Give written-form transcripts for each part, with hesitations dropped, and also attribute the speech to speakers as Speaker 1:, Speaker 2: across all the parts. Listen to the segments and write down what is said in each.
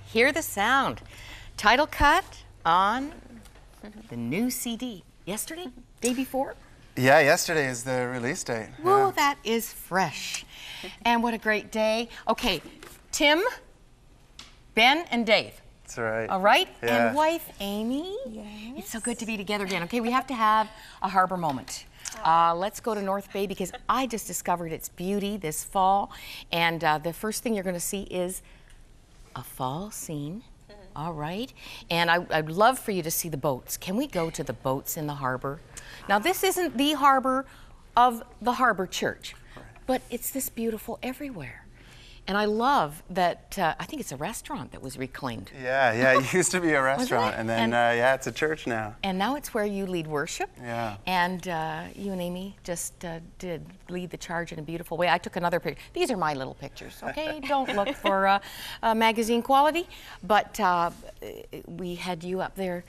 Speaker 1: Hear the sound. Title cut on the new CD. Yesterday? Day before?
Speaker 2: Yeah, yesterday is the release date.
Speaker 1: Whoa,
Speaker 2: Yeah.
Speaker 1: that is fresh. And what a great day. Okay, Tim, Ben, and Dave.
Speaker 2: That's right.
Speaker 1: All right?
Speaker 2: Yeah.
Speaker 1: And wife, Aimee.
Speaker 3: Yes.
Speaker 1: It's so good to be together again. Okay, we have to have a harbor moment. Let's go to North Bay because I just discovered its beauty this fall. And the first thing you're going to see is a fall scene. All right. And I'd love for you to see the boats. Can we go to the boats in the harbor? Now, this isn't the harbor of the Harbor Church, but it's this beautiful everywhere. And I love that, I think it's a restaurant that was reclaimed.
Speaker 2: Yeah, it used to be a restaurant, and then, yeah, it's a church now.
Speaker 1: And now it's where you lead worship.
Speaker 2: Yeah.
Speaker 1: And you and Aimee just did lead the charge in a beautiful way. I took another picture. These are my little pictures, okay? Don't look for magazine quality. But we had you up there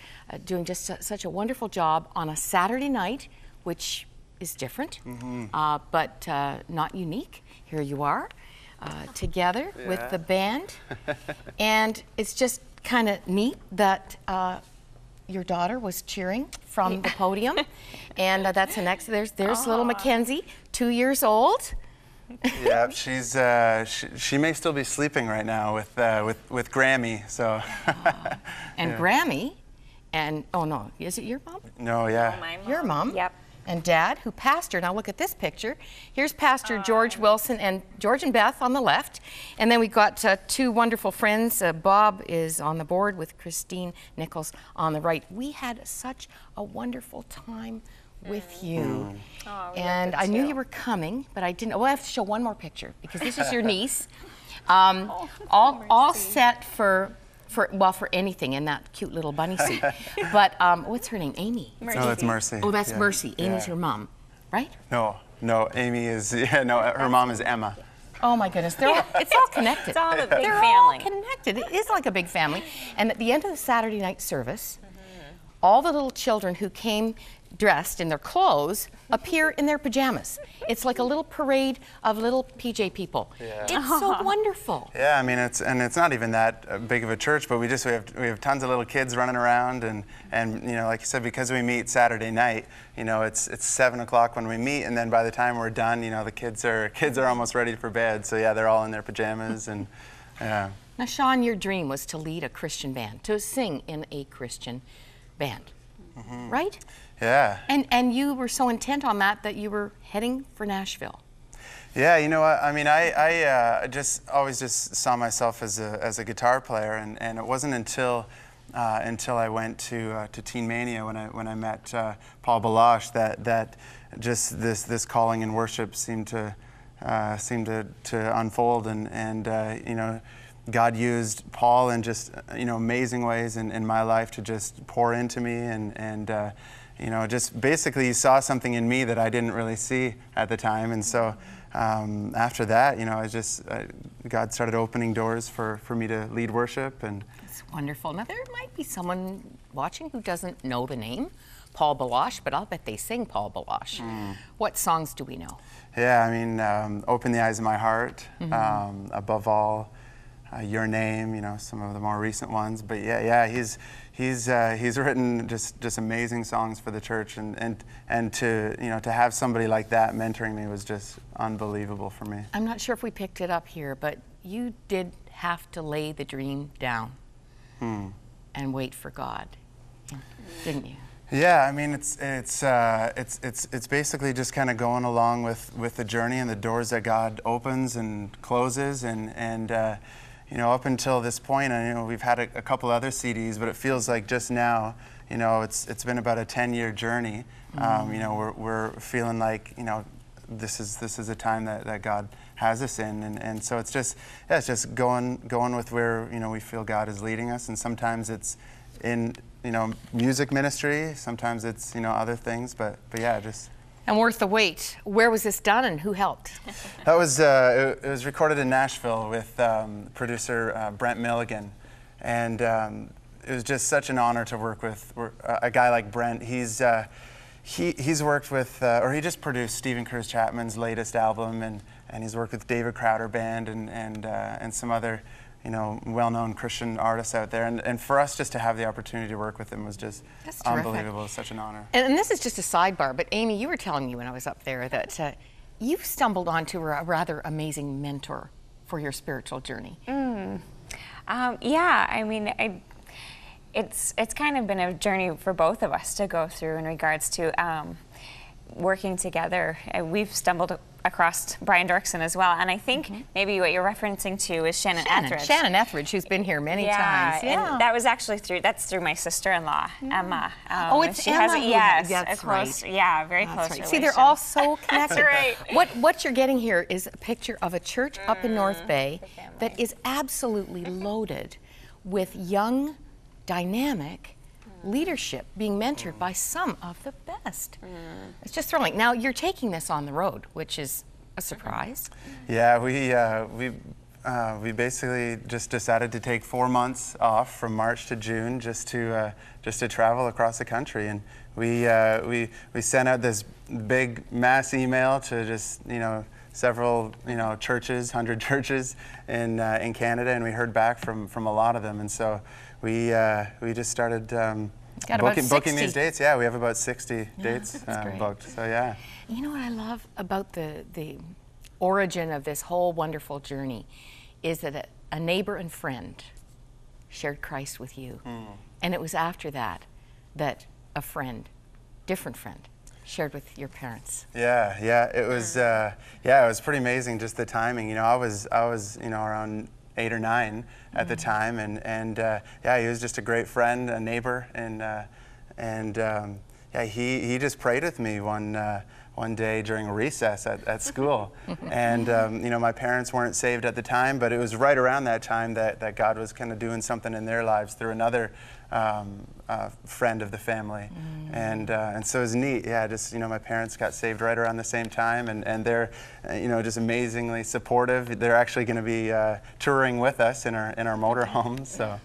Speaker 1: doing just such a wonderful job on a Saturday night, which is different, but not unique. Here you are. Together with the band, and it's just kind of neat that your daughter was cheering from the podium, and that's the next. There's little Mackenzie, 2 years old.
Speaker 2: Yeah, she's she may still be sleeping right now with Grammy. So.
Speaker 1: And
Speaker 2: yeah.
Speaker 1: Grammy, and oh no, is it your mom?
Speaker 2: No, yeah.
Speaker 3: Oh, my mom.
Speaker 1: Your mom.
Speaker 3: Yep.
Speaker 1: And Dad, who pastored. Now look at this picture. Here's Pastor George Wilson and George and Beth on the left. And then we've got two wonderful friends. Bob is on the board with Christine Nichols on the right. We had such a wonderful time with you.
Speaker 3: Oh,
Speaker 1: and I knew you were coming, but I didn't. Oh, I have to show one more picture because this is your niece. All set for anything in that cute little bunny suit. But what's her name? Aimee.
Speaker 3: Mercy.
Speaker 2: No, that's Mercy.
Speaker 1: Oh, that's
Speaker 2: Yeah.
Speaker 1: Mercy. Amy's
Speaker 2: Yeah.
Speaker 1: your mom, right?
Speaker 2: No, Aimee is, her mom is Emma.
Speaker 1: Oh my goodness, it's all connected.
Speaker 3: It's all a big
Speaker 1: They're
Speaker 3: family.
Speaker 1: all connected. It is like a big family. And at the end of the Saturday night service, all the little children who came dressed in their clothes appear in their pajamas. It's like a little parade of little PJ people.
Speaker 2: Yeah.
Speaker 1: It's so wonderful.
Speaker 2: Yeah, I mean, it's not even that big of a church, but we have tons of little kids running around, and like you said, because we meet Saturday night, it's 7 o'clock when we meet, and then by the time we're done, the kids are almost ready for bed. So yeah, they're all in their pajamas, and yeah.
Speaker 1: Now, Sean, your dream was to lead a Christian band, to sing in a Christian band, right?
Speaker 2: Yeah.
Speaker 1: And you were so intent on that you were heading for Nashville.
Speaker 2: Yeah, you know what? I mean, I always saw myself as a guitar player, and it wasn't until I went to Teen Mania when I met Paul Balash that just this calling in worship seemed to unfold, and God used Paul in just amazing ways in my life to just pour into me, and just basically he saw something in me that I didn't really see at the time. And so after that, God started opening doors for me to lead worship. And
Speaker 1: It's wonderful. Now, there might be someone watching who doesn't know the name Paul Balash, but I'll bet they sing Paul Balash. What songs do we know?
Speaker 2: yeah, I mean, Open the Eyes of My Heart, Above All, Your Name, some of the more recent ones. But yeah, he's written just amazing songs for the church, and to have somebody like that mentoring me was just unbelievable for me.
Speaker 1: I'm not sure if we picked it up here, but you did have to lay the dream down and wait for God, didn't you?
Speaker 2: Yeah, I mean, it's basically just kind of going along with the journey and the doors that God opens and closes, and up until this point, we've had a couple other CDs, but it feels like just now, it's been about a 10-year journey. We're feeling like this is a time that God has us in, and so it's just going with where we feel God is leading us, and sometimes it's in music ministry, sometimes it's other things, but yeah, just.
Speaker 1: And worth the wait. Where was this done and who helped?
Speaker 2: That was it was recorded in Nashville with producer Brent Milligan, and it was just such an honor to work with a guy like Brent. He's worked with or he just produced Stephen Curtis Chapman's latest album, and he's worked with David Crowder Band and some other you know, well-known Christian artists out there, and for us just to have the opportunity to work with them was just unbelievable. It's such an honor.
Speaker 1: And this is just a sidebar, but Aimee, you were telling me when I was up there that you've stumbled onto a rather amazing mentor for your spiritual journey.
Speaker 3: Yeah, I mean, it's kind of been a journey for both of us to go through in regards to working together. We've stumbled across Brian Dorkson as well, and I think maybe what you're referencing to is Shannon Etheridge.
Speaker 1: Shannon Etheridge, who's been here many times.
Speaker 3: Yeah, and that was actually through my sister-in-law, Emma.
Speaker 1: Oh, it's
Speaker 3: she
Speaker 1: Emma.
Speaker 3: Yes,
Speaker 1: that's
Speaker 3: close,
Speaker 1: right.
Speaker 3: Yeah, very close.
Speaker 1: Right. See, they're all so connected.
Speaker 3: That's right.
Speaker 1: What you're getting here is a picture of a church up in North Bay that is absolutely loaded with young, dynamic leadership being mentored by some of the best. It's just thrilling. Now you're taking this on the road, which is a surprise.
Speaker 2: Yeah, we basically just decided to take 4 months off from March to June just to travel across the country, and we sent out this big mass email to just several churches, 100 churches in Canada, and we heard back from a lot of them, and so we just started booking these dates. Yeah, we have about 60 dates booked. So yeah.
Speaker 1: You know what I love about the origin of this whole wonderful journey is that a neighbor and friend shared Christ with you, and it was after that that a friend, different friend, shared with your parents.
Speaker 2: Yeah, it was pretty amazing, just the timing. I was around 8 or 9 at the time, and he was just a great friend, a neighbor, and he just prayed with me one day during recess at school, and my parents weren't saved at the time, but it was right around that time that God was kind of doing something in their lives through another friend of the family, and so it was neat. Yeah, just my parents got saved right around the same time, and they're just amazingly supportive. They're actually going to be touring with us in our motorhome, so